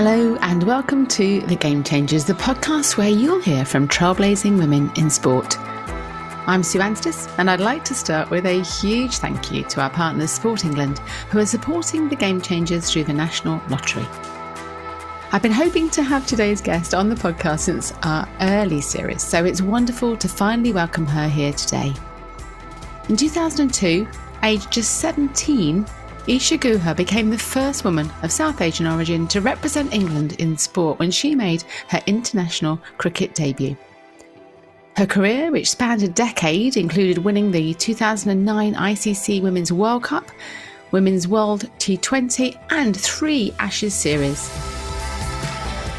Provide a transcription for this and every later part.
Hello and welcome to The Game Changers, the podcast where you'll hear from trailblazing women in sport. I'm Sue Anstis, and I'd like to start with a huge thank you to our partners Sport England, who are supporting The Game Changers through the National Lottery. I've been hoping to have today's guest on the podcast since our early series, so it's wonderful to finally welcome her here today. In 2002, aged just 17, Isha Guha became the first woman of South Asian origin to represent England in sport when she made her international cricket debut. Her career, which spanned a decade, included winning the 2009 ICC Women's World Cup, Women's World T20 and 3 Ashes series.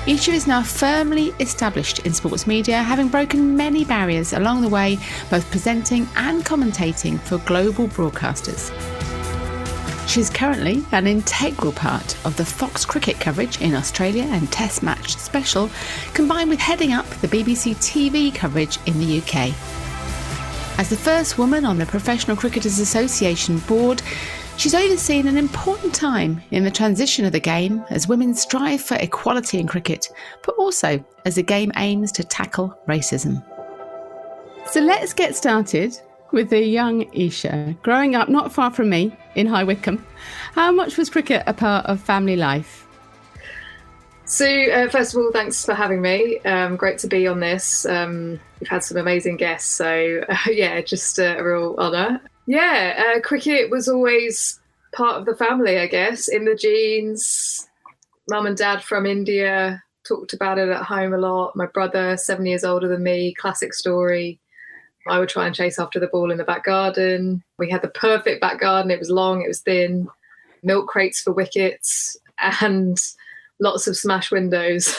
Isha is now firmly established in sports media, having broken many barriers along the way, both presenting and commentating for global broadcasters. She's currently an integral part of the Fox cricket coverage in Australia and Test Match Special, combined with heading up the BBC TV coverage in the UK. As the first woman on the Professional Cricketers Association board, she's overseen an important time in the transition of the game as women strive for equality in cricket, but also as the game aims to tackle racism. So let's get started with the young Isha, growing up not far from me in High Wycombe. How much was cricket a part of family life? So, first of all, thanks for having me. Great to be on this. We've had some amazing guests, so just a real honour. Cricket was always part of the family, I guess, in the genes. Mum and dad from India talked about it at home a lot. My brother, 7 years older than me, classic story. I would try and chase after the ball in the back garden. We had the perfect back garden. It was long, it was thin, milk crates for wickets and lots of smash windows.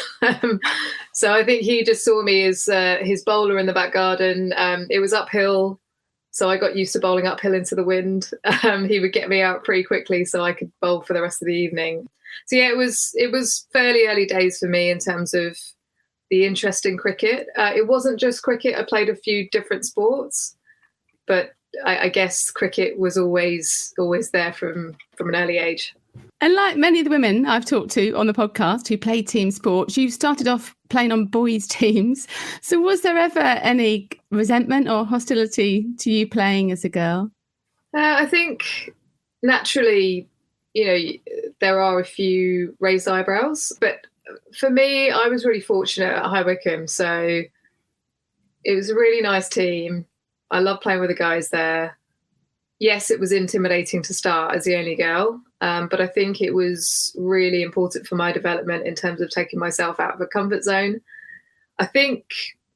So I think he just saw me as his bowler in the back garden. It was uphill, so I got used to bowling uphill into the wind. He would get me out pretty quickly so I could bowl for the rest of the evening. So it was fairly early days for me in terms of the interest in cricket. It wasn't just cricket. I played a few different sports, but I guess cricket was always there from an early age. And like many of the women I've talked to on the podcast who play team sports, you started off playing on boys' teams. So was there ever any resentment or hostility to you playing as a girl? I think naturally, there are a few raised eyebrows, but for me, I was really fortunate at High Wycombe. So it was a really nice team. I loved playing with the guys there. Yes, it was intimidating to start as the only girl, but I think it was really important for my development in terms of taking myself out of a comfort zone. I think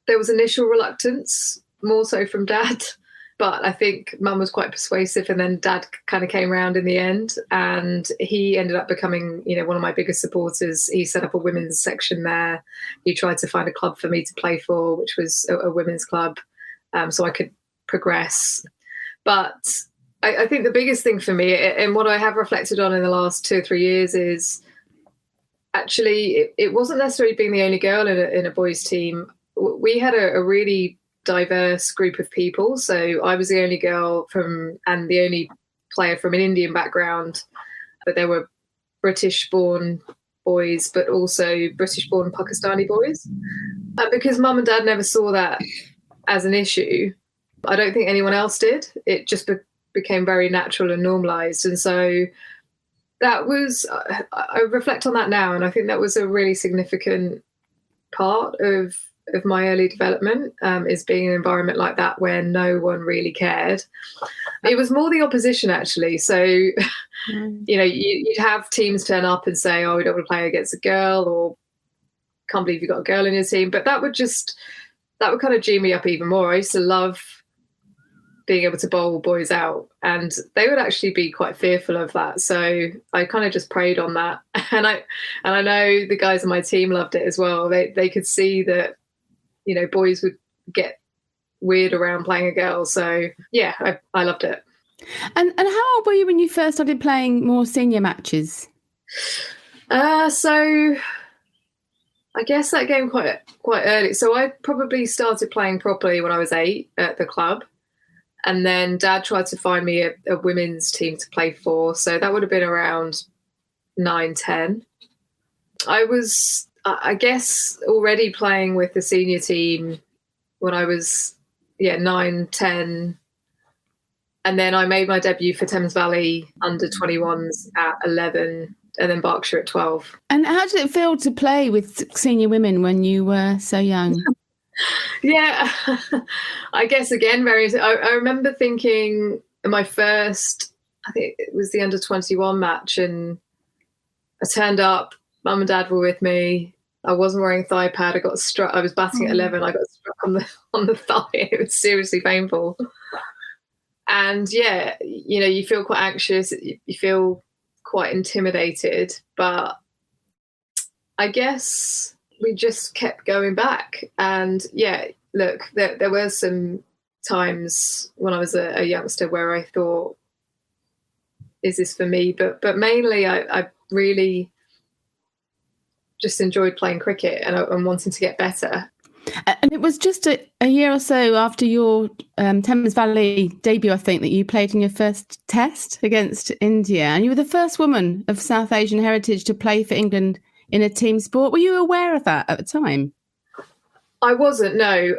there was initial reluctance, more so from dad, but I think mum was quite persuasive, and then dad kind of came around in the end, and he ended up becoming, one of my biggest supporters. He set up a women's section there. He tried to find a club for me to play for, which was a women's club, so I could progress. But I think the biggest thing for me, and what I have reflected on in the last 2 or 3 years, is actually it wasn't necessarily being the only girl in a boys' team. We had a really diverse group of people. So I was the only girl and the only player from an Indian background, but there were British-born boys, but also British-born Pakistani boys. And because mum and dad never saw that as an issue, I don't think anyone else did. It just became very natural and normalised. And so that was, I reflect on that now, and I think that was a really significant part of my early development, is being in an environment like that where no one really cared. It was more the opposition, actually. So, you'd have teams turn up and say, oh, we don't want to play against a girl, or can't believe you've got a girl in your team. But that would kind of G me up even more. I used to love being able to bowl boys out, and they would actually be quite fearful of that. So I kind of just preyed on that. And I know the guys on my team loved it as well. They could see that, boys would get weird around playing a girl. So yeah, I loved it. And how old were you when you first started playing more senior matches? So I guess that came quite early. So I probably started playing properly when I was 8 at the club. And then dad tried to find me a women's team to play for. So that would have been around 9, 10. I was, I guess, already playing with the senior team when I was, 9, 10. And then I made my debut for Thames Valley under 21s at 11 and then Berkshire at 12. And how did it feel to play with senior women when you were so young? Yeah, I guess, again, I remember thinking my first, I think it was the under 21 match, and I turned up, mum and dad were with me. I wasn't wearing a thigh pad. I got struck. I was batting at 11. I got struck on the thigh. It was seriously painful. And you feel quite anxious. You feel quite intimidated. But I guess we just kept going back. And look, there were some times when I was a youngster where I thought, is this for me? But mainly I really just enjoyed playing cricket and wanting to get better. And it was just a year or so after your Thames Valley debut, I think, that you played in your first test against India. And you were the first woman of South Asian heritage to play for England in a team sport. Were you aware of that at the time? I wasn't, no.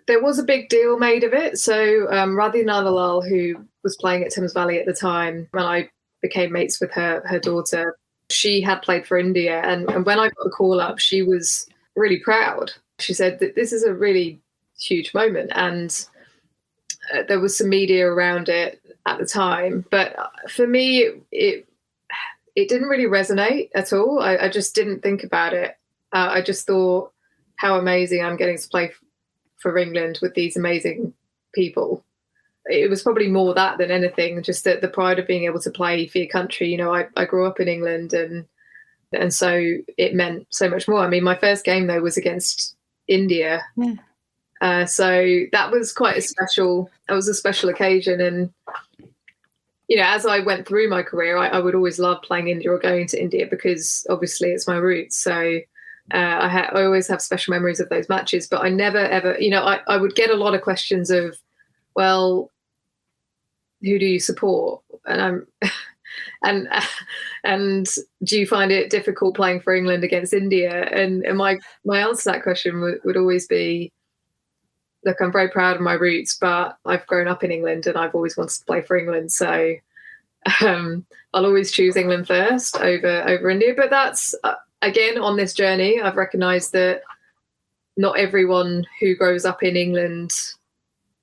There was a big deal made of it. So Radhi Nandalal, who was playing at Thames Valley at the time, when I became mates with her daughter, she had played for India. And when I got the call up, she was really proud. She said that this is a really huge moment. And there was some media around it at the time. But for me, it didn't really resonate at all. I just didn't think about it. I just thought, how amazing I'm getting to play for England with these amazing people. It was probably more that than anything, just the pride of being able to play for your country. You know, I grew up in England, and so it meant so much more. I mean, my first game, though, was against India. Yeah. So that was quite a special occasion. And, you know, as I went through my career, I would always love playing India or going to India because obviously it's my roots. So I always have special memories of those matches, but I never, ever, you know, I would get a lot of questions of, well, who do you support? And and do you find it difficult playing for England against India? And my answer to that question would always be, look, I'm very proud of my roots, but I've grown up in England and I've always wanted to play for England. So I'll always choose England first over India. But that's, again, on this journey, I've recognised that not everyone who grows up in England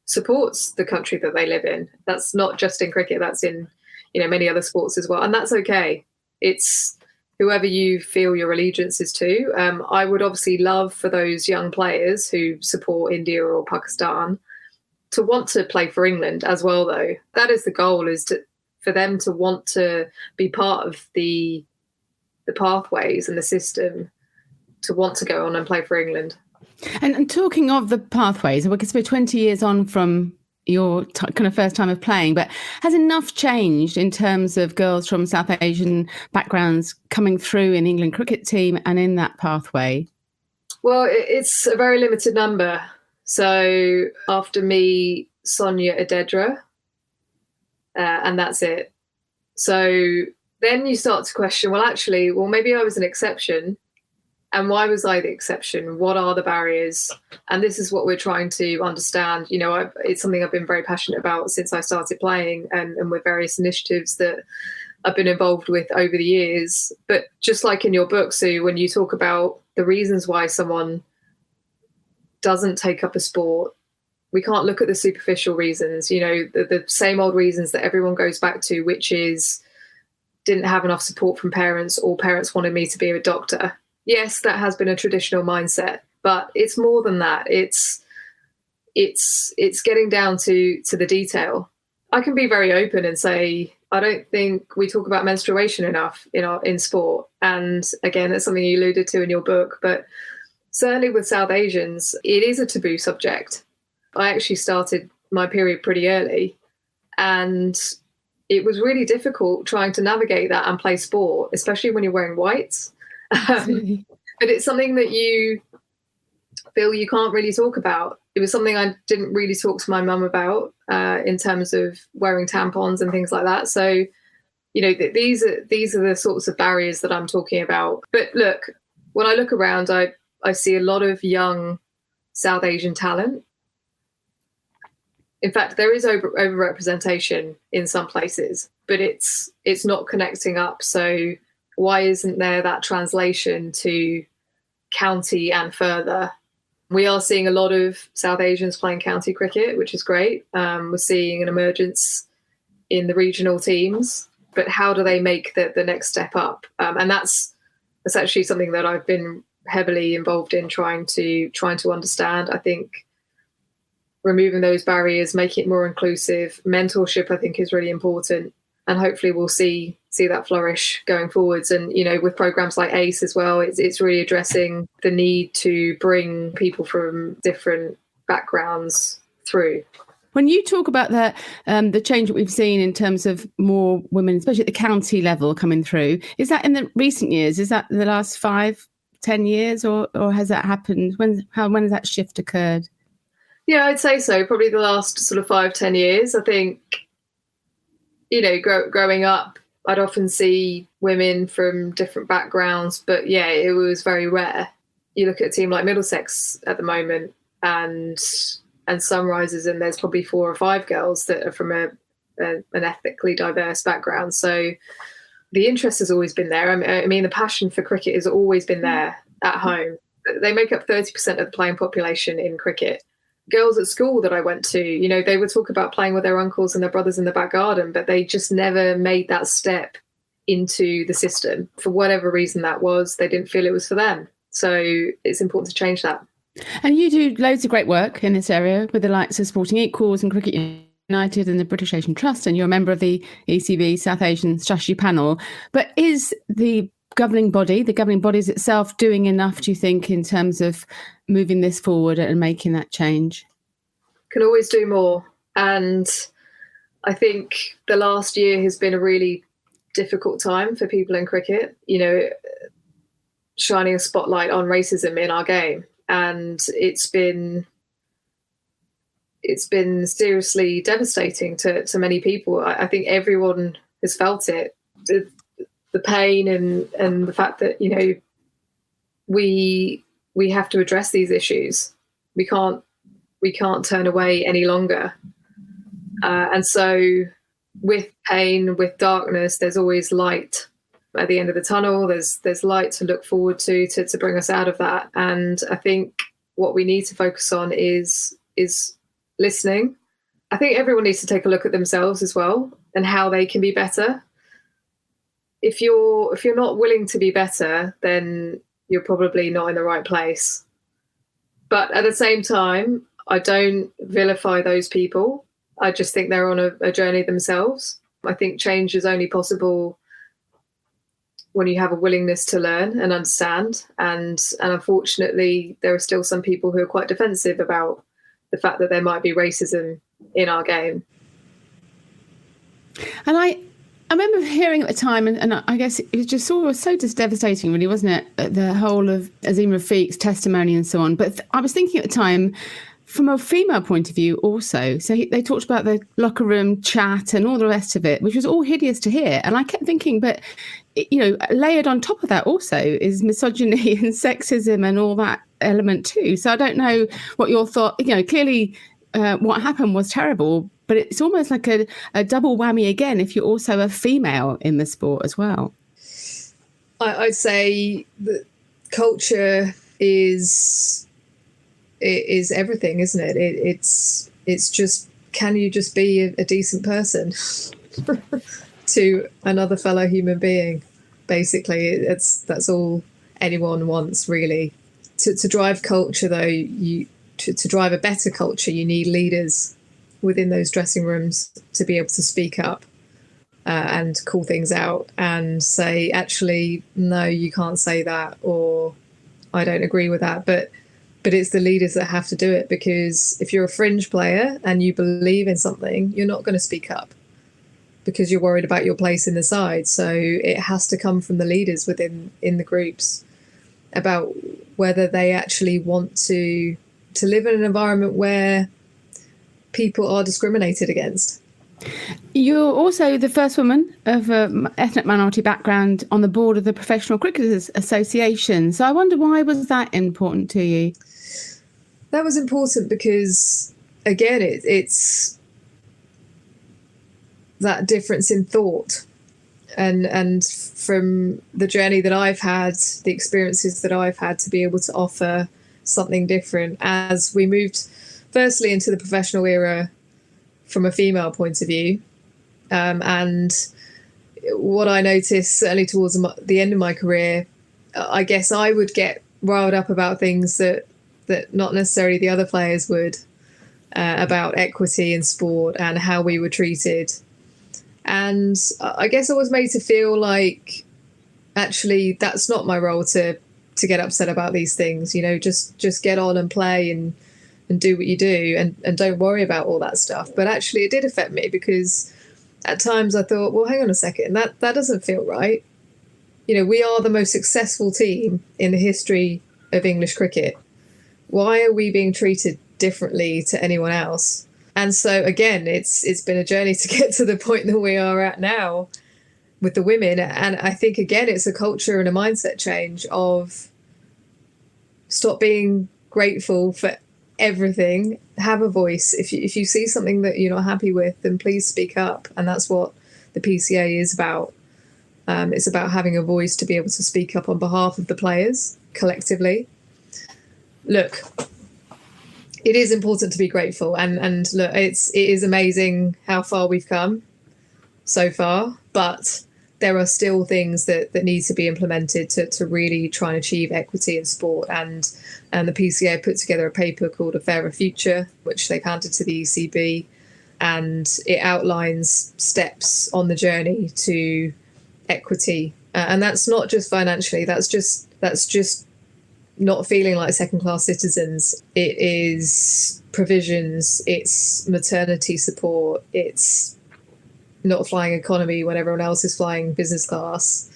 supports the country that they live in. That's not just in cricket, that's in, you know, many other sports as well. And that's okay. It's whoever you feel your allegiance is to. I would obviously love for those young players who support India or Pakistan to want to play for England as well, though. That is the goal, is for them to want to be part of the pathways and the system to want to go on and play for England. And talking of the pathways, because we're 20 years on from your kind of first time of playing, but has enough changed in terms of girls from South Asian backgrounds coming through in England cricket team and in that pathway? Well, it's a very limited number. So after me, Sonia Adedra, and that's it. So then you start to question, well, maybe I was an exception. And why was I the exception? What are the barriers? And this is what we're trying to understand. You know, it's something I've been very passionate about since I started playing, and with various initiatives that I've been involved with over the years. But just like in your book, Sue, when you talk about the reasons why someone doesn't take up a sport, we can't look at the superficial reasons, you know, the same old reasons that everyone goes back to, which is didn't have enough support from parents, or parents wanted me to be a doctor. Yes, that has been a traditional mindset, but it's more than that. It's getting down to the detail. I can be very open and say, I don't think we talk about menstruation enough in sport. And again, that's something you alluded to in your book, but certainly with South Asians, it is a taboo subject. I actually started my period pretty early, and it was really difficult trying to navigate that and play sport, especially when you're wearing whites. But it's something that you feel you can't really talk about. It was something I didn't really talk to my mum about in terms of wearing tampons and things like that. So these are the sorts of barriers that I'm talking about. But look, when I look around, I see a lot of young South Asian talent. In fact, there is overrepresentation in some places, but it's not connecting up. So why isn't there that translation to county and further? We are seeing a lot of South Asians playing county cricket, which is great. We're seeing an emergence in the regional teams, but how do they make the next step up? And that's actually something that I've been heavily involved in trying to understand. I think removing those barriers, making it more inclusive, mentorship, I think, is really important. And hopefully we'll see that flourish going forwards. And, with programs like ACE as well, it's really addressing the need to bring people from different backgrounds through. When you talk about the change that we've seen in terms of more women, especially at the county level, coming through, is that in the recent years? Is that the last 5-10 years, or has that happened? When has that shift occurred? Yeah, I'd say so. Probably the last sort of 5-10 years. I think, growing up, I'd often see women from different backgrounds, but yeah, it was very rare. You look at a team like Middlesex at the moment, and Sunrisers, and there's probably 4 or 5 girls that are from an ethnically diverse background. So the interest has always been there. I mean, the passion for cricket has always been there at home. They make up 30% of the playing population in cricket. Girls at school that I went to, they would talk about playing with their uncles and their brothers in the back garden, but they just never made that step into the system. For whatever reason that was, they didn't feel it was for them. So it's important to change that. And you do loads of great work in this area with the likes of Sporting Equals and Cricket United and the British Asian Trust, and you're a member of the ECB South Asian Strategy Panel. But is the governing bodies itself doing enough, do you think, in terms of moving this forward and making that change? Can always do more. And I think the last year has been a really difficult time for people in cricket, shining a spotlight on racism in our game. And it's been seriously devastating to many people. I think everyone has felt it. The pain and the fact that, we have to address these issues. We can't turn away any longer. And so with pain, with darkness, there's always light at the end of the tunnel. There's light to look forward to bring us out of that. And I think what we need to focus on is listening. I think everyone needs to take a look at themselves as well and how they can be better. If you're not willing to be better, then you're probably not in the right place. But at the same time, I don't vilify those people. I just think they're on a journey themselves. I think change is only possible when you have a willingness to learn and understand. And unfortunately, there are still some people who are quite defensive about the fact that there might be racism in our game. And I remember hearing at the time, and I guess it was just so devastating, really, wasn't it? The whole of Azim Rafiq's testimony and so on. But I was thinking at the time, from a female point of view also. So they talked about the locker room chat and all the rest of it, which was all hideous to hear. And I kept thinking, but, layered on top of that also is misogyny and sexism and all that element too. So I don't know what your thought, clearly what happened was terrible, but it's almost like a double whammy again if you're also a female in the sport as well. I'd say that culture is everything, isn't it? It's just, can you just be a decent person to another fellow human being? Basically, that's all anyone wants, really. To drive culture, though, to drive a better culture, you need leaders within those dressing rooms to be able to speak up and call things out and say, actually, no, you can't say that, or I don't agree with that. But it's the leaders that have to do it, because if you're a fringe player and you believe in something, you're not going to speak up because you're worried about your place in the side. So it has to come from the leaders in the groups about whether they actually want to live in an environment where people are discriminated against. You're also the first woman of an ethnic minority background on the board of the Professional Cricketers Association. So I wonder, why was that important to you? That was important because, again, it's that difference in thought. And from the journey that I've had, the experiences that I've had, to be able to offer something different as we moved firstly into the professional era from a female point of view. And what I noticed, certainly towards the end of my career, I guess I would get riled up about things that not necessarily the other players would, about equity in sport and how we were treated. And I guess I was made to feel like, actually, that's not my role to get upset about these things. You know, just get on and play and do what you do, and don't worry about all that stuff. But actually, it did affect me, because at times I thought, well, hang on a second, that doesn't feel right. You know, we are the most successful team in the history of English cricket. Why are we being treated differently to anyone else? And so, again, it's been a journey to get to the point that we are at now with the women. And I think, again, it's a culture and a mindset change of stop being grateful for everything. Have a voice. If you see something that you're not happy with, then please speak up. And that's what the PCA is about. It's about having a voice to be able to speak up on behalf of the players collectively. Look, it is important to be grateful, and look, it is amazing how far we've come so far, but there are still things that need to be implemented to really try and achieve equity in sport. And the PCA put together a paper called A Fairer Future, which they've handed to the ECB, and it outlines steps on the journey to equity. And that's not just financially, that's just not feeling like second-class citizens. It is provisions, it's maternity support, it's not flying economy when everyone else is flying business class.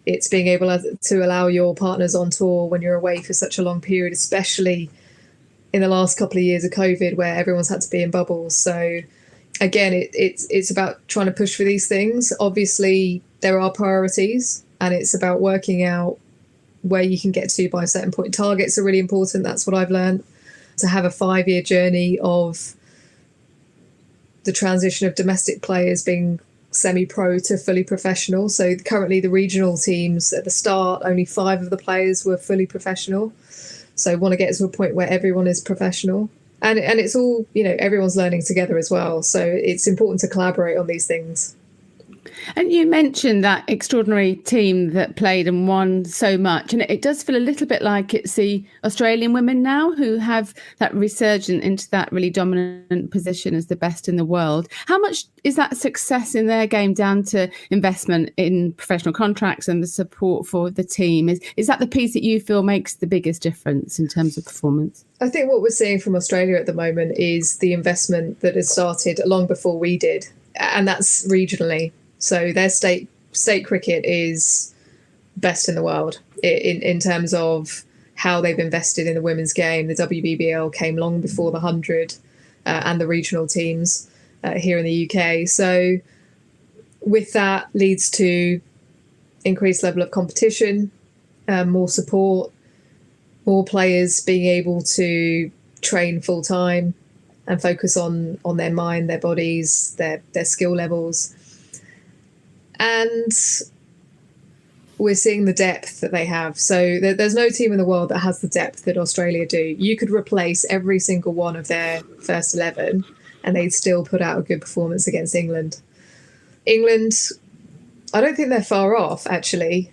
It's being able to allow your partners on tour when you're away for such a long period, especially in the last couple of years of COVID, where everyone's had to be in bubbles. So again, it's about trying to push for these things. Obviously, there are priorities, and it's about working out where you can get to by a certain point. Targets are really important. That's what I've learned. To have a 5-year journey of the transition of domestic players being semi-pro to fully professional. So currently the regional teams, at the start, only 5 of the players were fully professional. So I want to get to a point where everyone is professional. And it's all, you know, everyone's learning together as well. So it's important to collaborate on these things. And you mentioned that extraordinary team that played and won so much. And it does feel a little bit like it's the Australian women now who have that resurgence into that really dominant position as the best in the world. How much is that success in their game down to investment in professional contracts and the support for the team? Is that the piece that you feel makes the biggest difference in terms of performance? I think what we're seeing from Australia at the moment is the investment that has started long before we did. And that's regionally. So their state cricket is best in the world in terms of how they've invested in the women's game. The WBBL came long before the 100 and the regional teams here in the UK. So with that leads to increased level of competition, more support, more players being able to train full time and focus on their mind, their bodies, their skill levels. And we're seeing the depth that they have. So there's no team in the world that has the depth that Australia do. You could replace every single one of their first 11 and they'd still put out a good performance against England. England, I don't think they're far off, actually,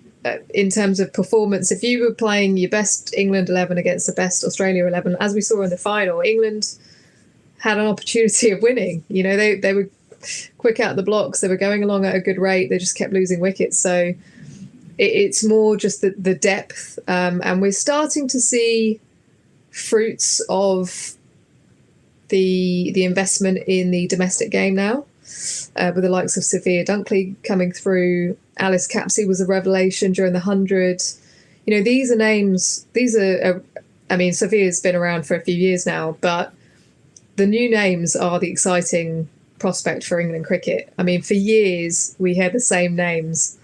in terms of performance. If you were playing your best England 11 against the best Australia 11, as we saw in the final, England had an opportunity of winning. You know, they were quick out the blocks. They were going along at a good rate. They just kept losing wickets. So it's more just the depth. And we're starting to see fruits of the investment in the domestic game now, with the likes of Sophia Dunkley coming through. Alice Capsey was a revelation during the 100. You know, these are names. I mean, Sophia's been around for a few years now, but the new names are the exciting prospect for England cricket. I mean, for years, we hear the same names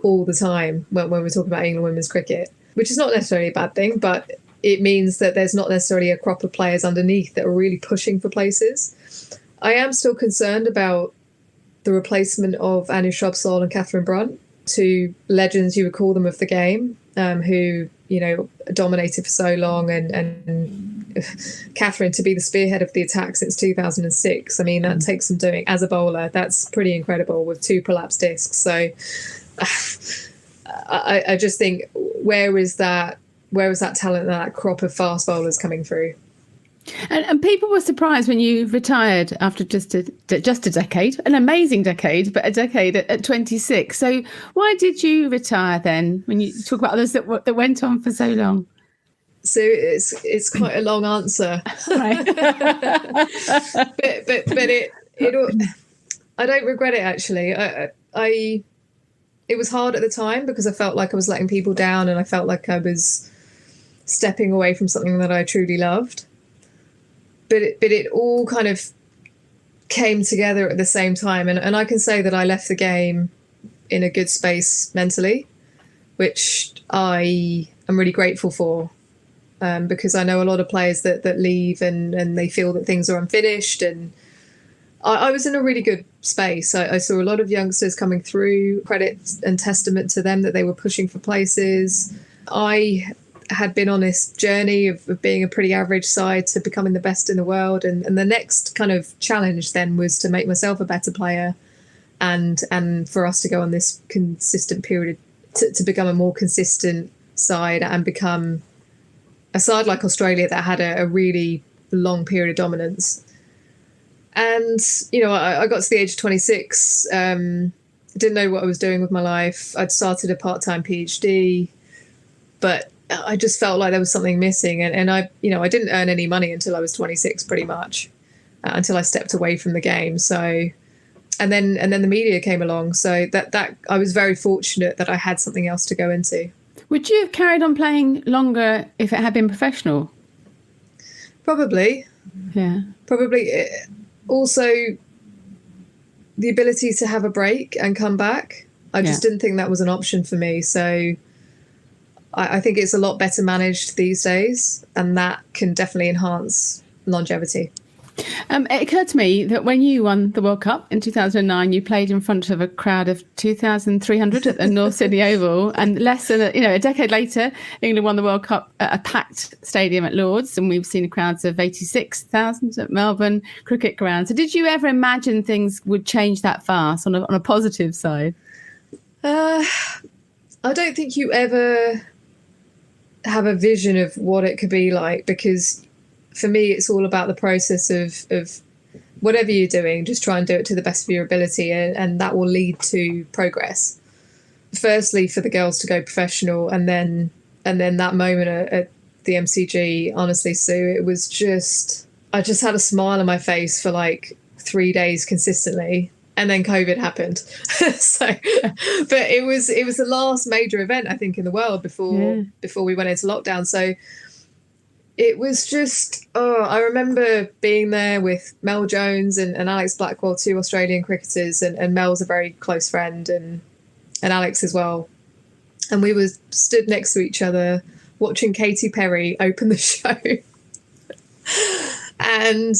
all the time when we're talking about England women's cricket, which is not necessarily a bad thing, but it means that there's not necessarily a crop of players underneath that are really pushing for places. I am still concerned about the replacement of Anu Shrubsole and Catherine Brunt, two legends, you would call them, of the game, who, you know, dominated for so long, and Catherine to be the spearhead of the attack since 2006. I mean, that takes some doing as a bowler. That's pretty incredible with 2 prolapsed discs. So I just think, where is that talent and that crop of fast bowlers coming through? And people were surprised when you retired after just a decade, an amazing decade, but a decade at 26. So why did you retire then, when you talk about others that went on for so long? So it's quite a long answer. Right. but I don't regret it, actually. It was hard at the time because I felt like I was letting people down, and I felt like I was stepping away from something that I truly loved. But it all kind of came together at the same time. And I can say that I left the game in a good space mentally, which I am really grateful for, because I know a lot of players that leave and they feel that things are unfinished. And I was in a really good space. I saw a lot of youngsters coming through, credit and testament to them that they were pushing for places. I had been on this journey of being a pretty average side to becoming the best in the world, and the next kind of challenge then was to make myself a better player, and for us to go on this consistent period to become a more consistent side and become a side like Australia that had a really long period of dominance. And, you know, I got to the age of 26, didn't know what I was doing with my life. I'd started a part-time PhD, but I just felt like there was something missing. And I didn't earn any money until I was 26, pretty much, until I stepped away from the game. So, and then the media came along. So that I was very fortunate that I had something else to go into. Would you have carried on playing longer if it had been professional? Probably. Yeah. Probably. Also, the ability to have a break and come back, I just didn't think that was an option for me. So I think it's a lot better managed these days, and that can definitely enhance longevity. It occurred to me that when you won the World Cup in 2009, you played in front of a crowd of 2,300 at the North Sydney Oval, and less than a decade later, England won the World Cup at a packed stadium at Lord's, and we've seen crowds of 86,000 at Melbourne Cricket Ground. So did you ever imagine things would change that fast on a positive side? I don't think you ever have a vision of what it could be like, because for me, it's all about the process of whatever you're doing, just try and do it to the best of your ability, and that will lead to progress. Firstly, for the girls to go professional, and then that moment at the MCG, honestly, Sue, it was I just had a smile on my face for like 3 days consistently, and then COVID happened. But it was the last major event, I think, in the world before we went into lockdown. So it was just, I remember being there with Mel Jones and Alex Blackwell, 2 Australian cricketers, and Mel's a very close friend, and Alex as well. And we were stood next to each other watching Katy Perry open the show. And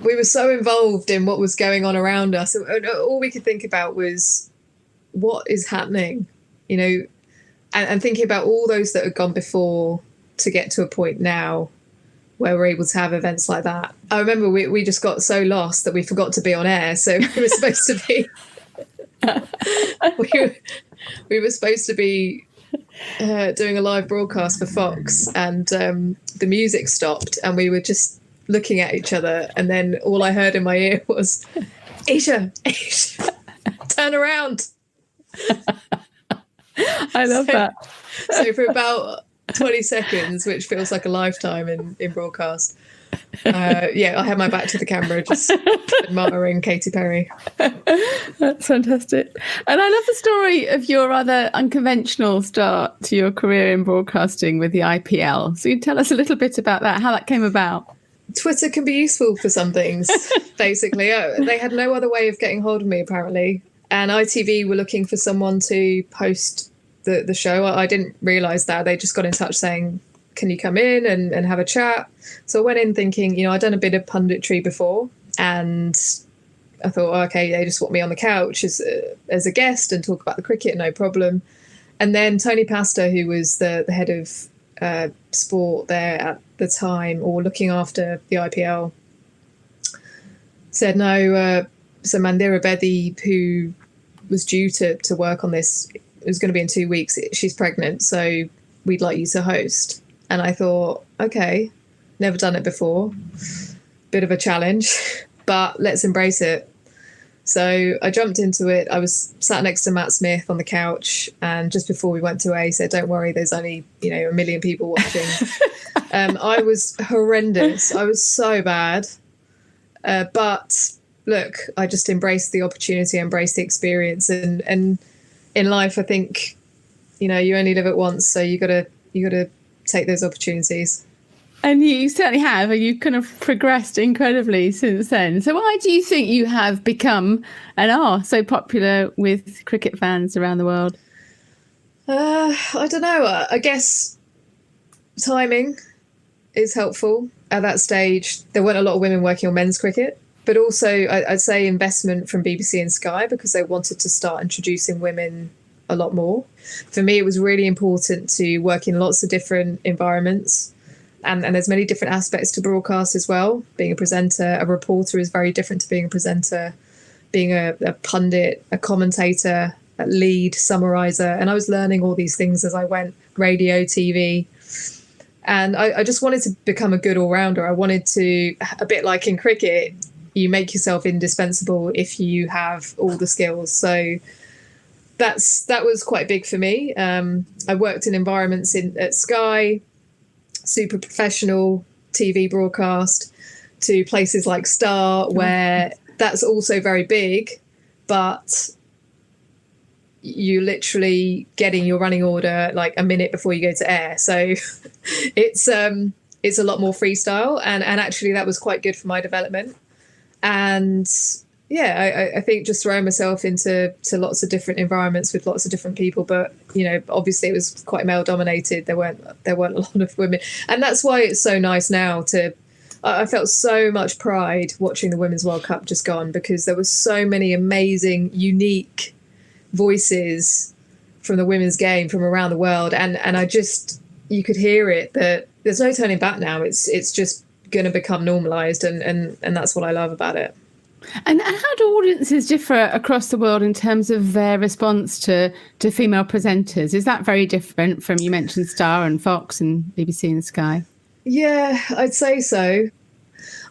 we were so involved in what was going on around us. And all we could think about was, what is happening? You know, and thinking about all those that had gone before to get to a point now where we're able to have events like that. I remember we just got so lost that we forgot to be on air. So we were supposed to be we were supposed to be doing a live broadcast for Fox, and the music stopped, and we were just looking at each other, and then all I heard in my ear was, Isha, turn around. I love that. So for about 20 seconds, which feels like a lifetime in broadcast, I had my back to the camera, just admiring Katy Perry. That's fantastic. And I love the story of your rather unconventional start to your career in broadcasting with the IPL. So you tell us a little bit about that, how that came about. Twitter can be useful for some things, basically. They had no other way of getting hold of me, apparently. And ITV were looking for someone to post the show. I didn't realise that. They just got in touch saying, can you come in and have a chat? So I went in thinking, I'd done a bit of punditry before, and I thought, okay, they just want me on the couch as a guest and talk about the cricket, no problem. And then Tony Pastor, who was the head of sport there at the time, or looking after the IPL, said no. So Mandira Bedi, who was due to work on this, it was going to be in 2 weeks. She's pregnant, so we'd like you to host. And I thought, okay, never done it before. Bit of a challenge, but let's embrace it. So I jumped into it. I was sat next to Matt Smith on the couch, and just before we went to air, he said, don't worry, there's only, 1 million people watching. I was horrendous. I was so bad. But look, I just embraced the opportunity, embraced the experience. And in life, I think, you only live it once. So you gotta take those opportunities. And you certainly have, and you've kind of progressed incredibly since then. So why do you think you have become and are so popular with cricket fans around the world? I don't know. I guess timing is helpful. At that stage, there weren't a lot of women working on men's cricket, but also I'd say investment from BBC and Sky, because they wanted to start introducing women a lot more. For me, it was really important to work in lots of different environments. And there's many different aspects to broadcast as well. Being a presenter, a reporter is very different to being a presenter. Being a pundit, a commentator, a lead, summariser. And I was learning all these things as I went, radio, TV. And I just wanted to become a good all-rounder. I wanted to, a bit like in cricket, you make yourself indispensable if you have all the skills. So that was quite big for me. I worked in environments at Sky, super professional TV broadcast, to places like Star, where that's also very big, but you literally getting your running order like a minute before you go to air. So it's a lot more freestyle, and actually that was quite good for my development. And yeah, I think just throwing myself into lots of different environments with lots of different people, but obviously it was quite male dominated. There weren't a lot of women, and that's why it's so nice now I felt so much pride watching the Women's World Cup just gone, because there were so many amazing, unique voices from the women's game from around the world, and you could hear it, that there's no turning back now. It's just going to become normalized, and that's what I love about it. And how do audiences differ across the world in terms of their response to female presenters? Is that very different from, you mentioned Star and Fox and BBC and Sky? Yeah, I'd say so.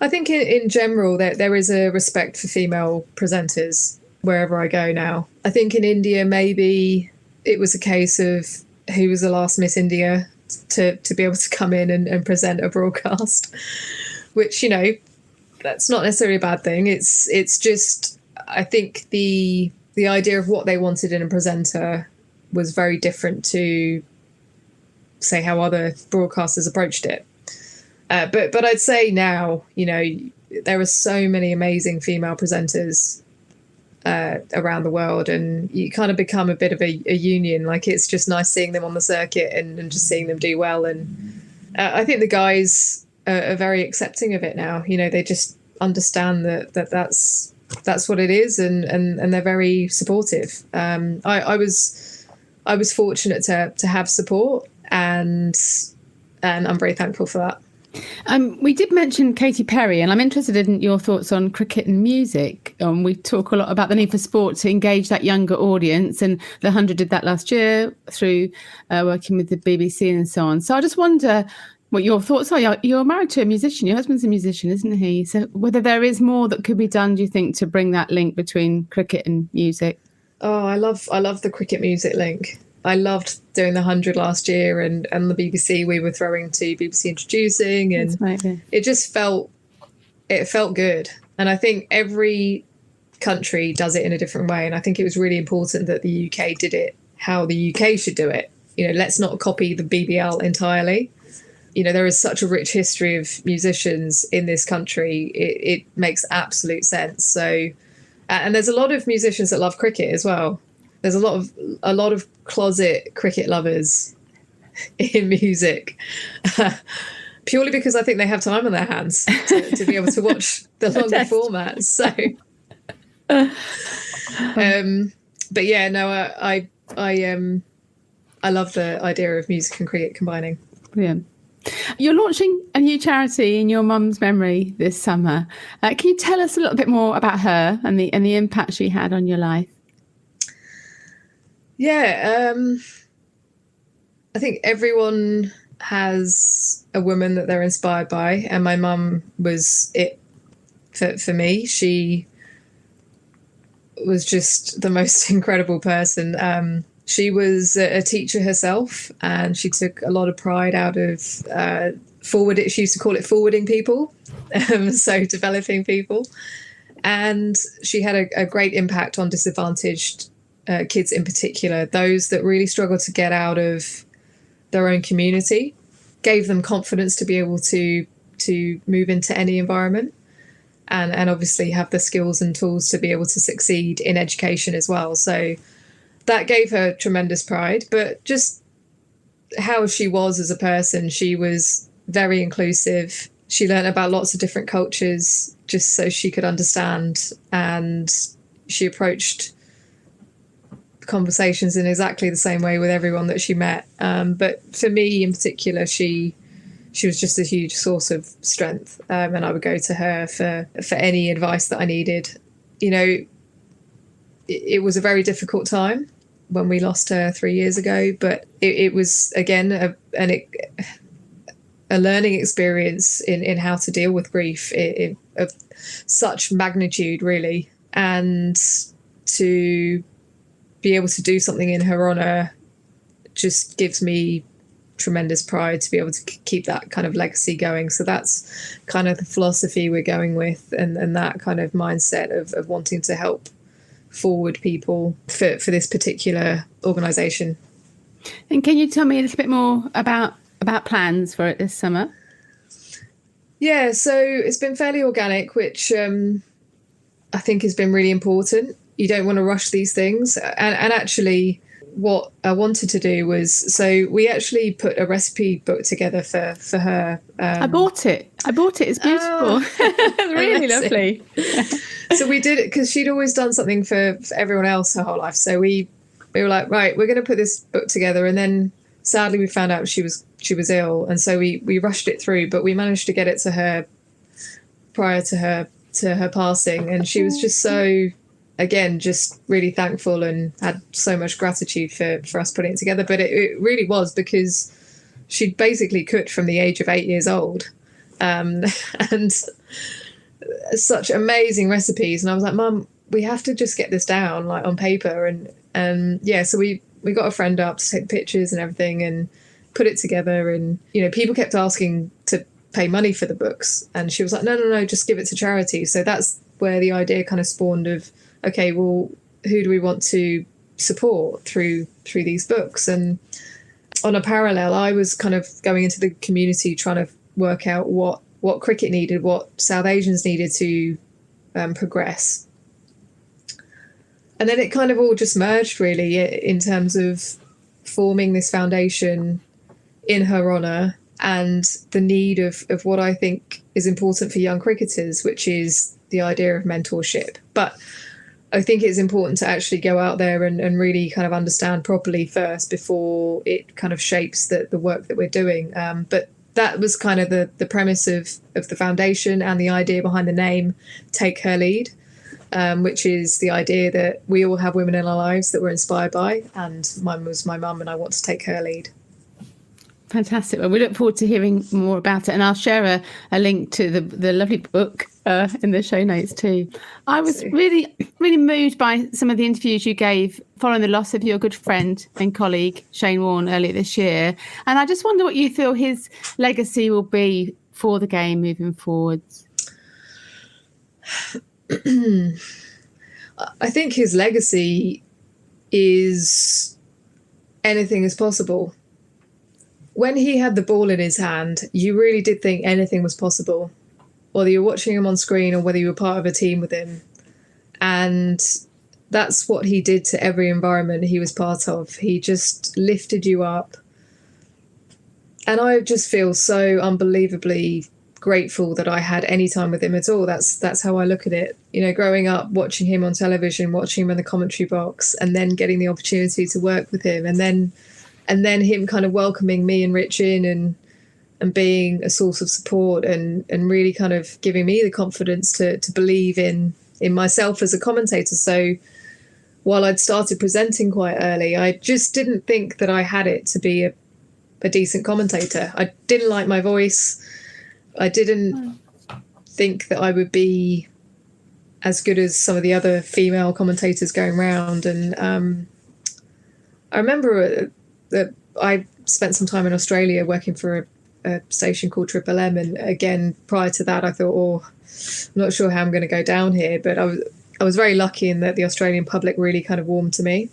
I think in general there is a respect for female presenters wherever I go now. I think in India, maybe it was a case of who was the last Miss India to be able to come in and present a broadcast, which, that's not necessarily a bad thing. It's just, I think the idea of what they wanted in a presenter was very different to, say, how other broadcasters approached it. But I'd say now, there are so many amazing female presenters around the world, and you kind of become a bit of a union. Like, it's just nice seeing them on the circuit and just seeing them do well. And I think the guys are very accepting of it now. They just understand that's what it is, and they're very supportive. I was fortunate to have support, and I'm very thankful for that. We did mention Katy Perry, and I'm interested in your thoughts on cricket and music. We talk a lot about the need for sport to engage that younger audience, and the 100 did that last year through working with the BBC and so on. So I just wonder what your thoughts are. You're married to a musician. Your husband's a musician, isn't he? So whether there is more that could be done, do you think, to bring that link between cricket and music? Oh, I love the cricket music link. I loved doing the 100 last year, and the BBC, we were throwing to BBC Introducing, and it just felt good. And I think every country does it in a different way. And I think it was really important that the UK did it how the UK should do it. Let's not copy the BBL entirely. there is such a rich history of musicians in this country. It makes absolute sense. So, and there's a lot of musicians that love cricket as well. There's a lot of closet cricket lovers in music, purely because I think they have time on their hands to be able to watch the longer formats. So, but yeah, no, I love the idea of music and cricket combining. Brilliant. You're launching a new charity in your mum's memory this summer. Can you tell us a little bit more about her and the impact she had on your life? Yeah, I think everyone has a woman that they're inspired by, and my mum was it for me. She was just the most incredible person. She was a teacher herself, and she took a lot of pride out of she used to call it forwarding people, so developing people. And she had a great impact on disadvantaged kids in particular, those that really struggle to get out of their own community, gave them confidence to be able to move into any environment, and obviously have the skills and tools to be able to succeed in education as well. So that gave her tremendous pride. But just how she was as a person, she was very inclusive. She learned about lots of different cultures just so she could understand, and she approached conversations in exactly the same way with everyone that she met. But for me in particular, she was just a huge source of strength, and I would go to her for any advice that I needed. It was a very difficult time when we lost her 3 years ago, but it was again a learning experience in how to deal with grief of such magnitude, really, and to be able to do something in her honour just gives me tremendous pride to be able to keep that kind of legacy going. So that's kind of the philosophy we're going with, and that kind of mindset of wanting to help forward people for this particular organisation. And can you tell me a little bit more about plans for it this summer? Yeah, so it's been fairly organic, which I think has been really important. You don't want to rush these things. And actually, what I wanted to do was, so we actually put a recipe book together for her. I bought it. It's beautiful. It's really lovely. So we did it because she'd always done something for everyone else her whole life. So we were like, right, we're going to put this book together. And then sadly, we found out she was ill. And so we rushed it through, but we managed to get it to her prior to her passing. And she was just so, again, just really thankful and had so much gratitude for us putting it together. But it really was because she'd basically cooked from the age of 8 years old, and such amazing recipes. And I was like, Mum, we have to just get this down like on paper. And yeah, so we got a friend up to take pictures and everything and put it together. And, people kept asking to pay money for the books. And she was like, no, just give it to charity. So that's where the idea kind of spawned of, okay, well, who do we want to support through these books? And on a parallel, I was kind of going into the community trying to work out what cricket needed, what South Asians needed to progress. And then it kind of all just merged, really, in terms of forming this foundation in her honour and the need of what I think is important for young cricketers, which is the idea of mentorship. But I think it's important to actually go out there and really kind of understand properly first before it kind of shapes the work that we're doing. But that was kind of the premise of the foundation and the idea behind the name, Take Her Lead, which is the idea that we all have women in our lives that we're inspired by, and mine was my mum, and I want to take her lead. Fantastic. Well, we look forward to hearing more about it, and I'll share a link to the lovely book in the show notes too. I was really, really moved by some of the interviews you gave following the loss of your good friend and colleague Shane Warne earlier this year, and I just wonder what you feel his legacy will be for the game moving forwards. I think his legacy is anything is possible. when he had the ball in his hand, you really did think anything was possible, whether you were watching him on screen or whether you were part of a team with him. And that's what he did to every environment he was part of. He just lifted you up. And I just feel so unbelievably grateful that I had any time with him at all. That's how I look at it. You know, growing up, watching him on television, watching him in the commentary box, and then getting the opportunity to work with him, and then him kind of welcoming me and Rich in and being a source of support and really kind of giving me the confidence to believe in myself as a commentator. So while I'd started presenting quite early, I just didn't think that I had it to be a decent commentator. I didn't like my voice. I didn't think that I would be as good as some of the other female commentators going around. And I remember that I spent some time in Australia working for a station called Triple M. And again, prior to that, I thought, I'm not sure how I'm going to go down here. But I was very lucky in that the Australian public really kind of warmed to me.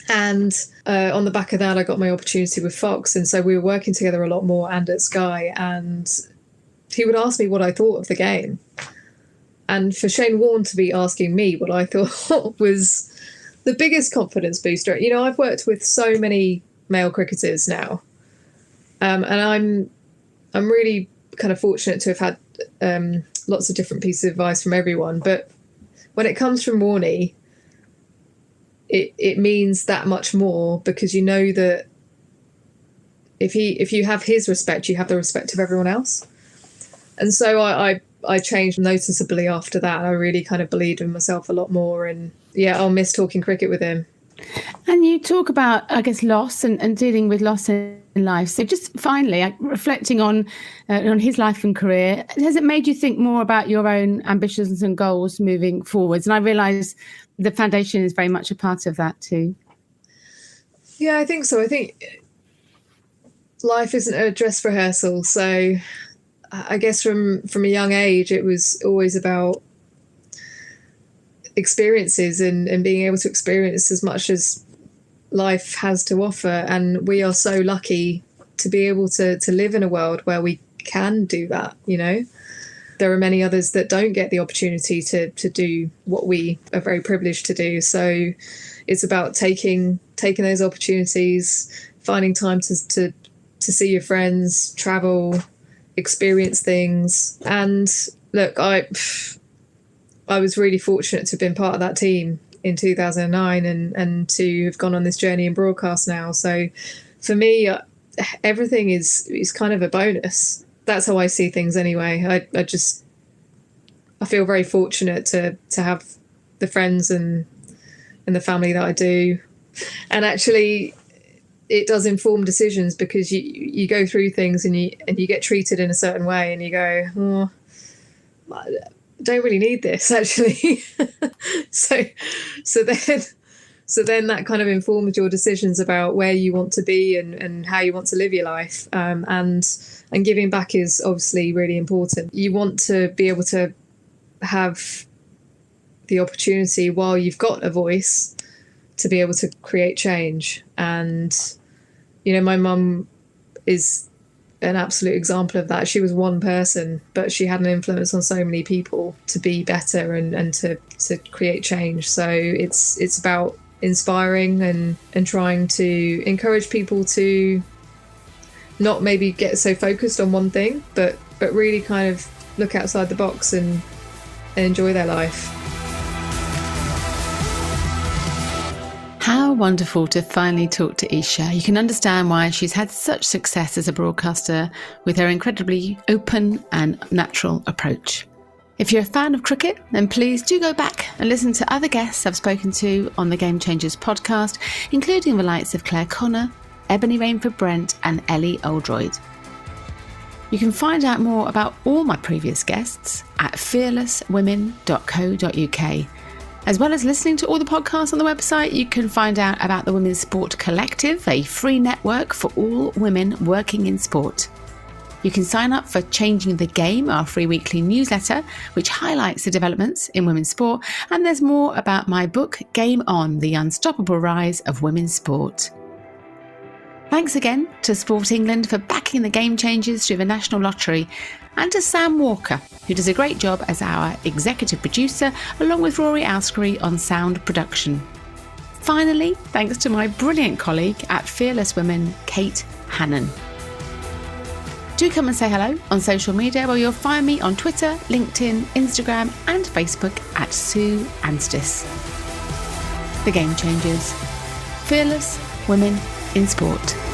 And on the back of that, I got my opportunity with Fox. And so we were working together a lot more and at Sky. And he would ask me what I thought of the game. And for Shane Warne to be asking me what I thought was the biggest confidence booster. You know, I've worked with so many male cricketers now. And I'm really kind of fortunate to have had lots of different pieces of advice from everyone. But when it comes from Warney, it means that much more, because you know that if you have his respect, you have the respect of everyone else. And so I changed noticeably after that. I really kind of believed in myself a lot more. And yeah, I'll miss talking cricket with him. And you talk about, I guess, loss and dealing with loss in life. So just finally, reflecting on his life and career, has it made you think more about your own ambitions and goals moving forwards? And I realise the foundation is very much a part of that too. Yeah, I think so. I think life isn't a dress rehearsal. So I guess from a young age, it was always about experiences and being able to experience as much as life has to offer. And we are so lucky to be able to live in a world where we can do that. You know, there are many others that don't get the opportunity to do what we are very privileged to do. So it's about taking those opportunities, finding time to see your friends, travel, experience things. And look, I was really fortunate to have been part of that team in 2009 and to have gone on this journey in broadcast now. So for me, everything is kind of a bonus. That's how I see things anyway. I feel very fortunate to have the friends and the family that I do. And actually, it does inform decisions, because you go through things and you get treated in a certain way and you go, I don't really need this actually. so then that kind of informs your decisions about where you want to be and how you want to live your life. And giving back is obviously really important. You want to be able to have the opportunity, while you've got a voice, to be able to create change. And, you know, my mum is an absolute example of that. She was one person, but she had an influence on so many people to be better and to create change. So it's about inspiring and trying to encourage people to not maybe get so focused on one thing, but really kind of look outside the box and enjoy their life. How wonderful to finally talk to Isha. You can understand why she's had such success as a broadcaster with her incredibly open and natural approach. If you're a fan of cricket, then please do go back and listen to other guests I've spoken to on the Game Changers podcast, including the likes of Claire Connor, Ebony Rainford Brent and Ellie Oldroyd. You can find out more about all my previous guests at fearlesswomen.co.uk. As well as listening to all the podcasts on the website, you can find out about the Women's Sport Collective, a free network for all women working in sport. You can sign up for Changing the Game, our free weekly newsletter, which highlights the developments in women's sport. And there's more about my book, Game On, The Unstoppable Rise of Women's Sport. Thanks again to Sport England for backing the Game Changers through the National Lottery, and to Sam Walker, who does a great job as our executive producer, along with Rory Alskery on sound production. Finally, thanks to my brilliant colleague at Fearless Women, Kate Hannon. Do come and say hello on social media, where you'll find me on Twitter, LinkedIn, Instagram and Facebook at Sue Anstis. The Game Changers. Fearless Women in Sport.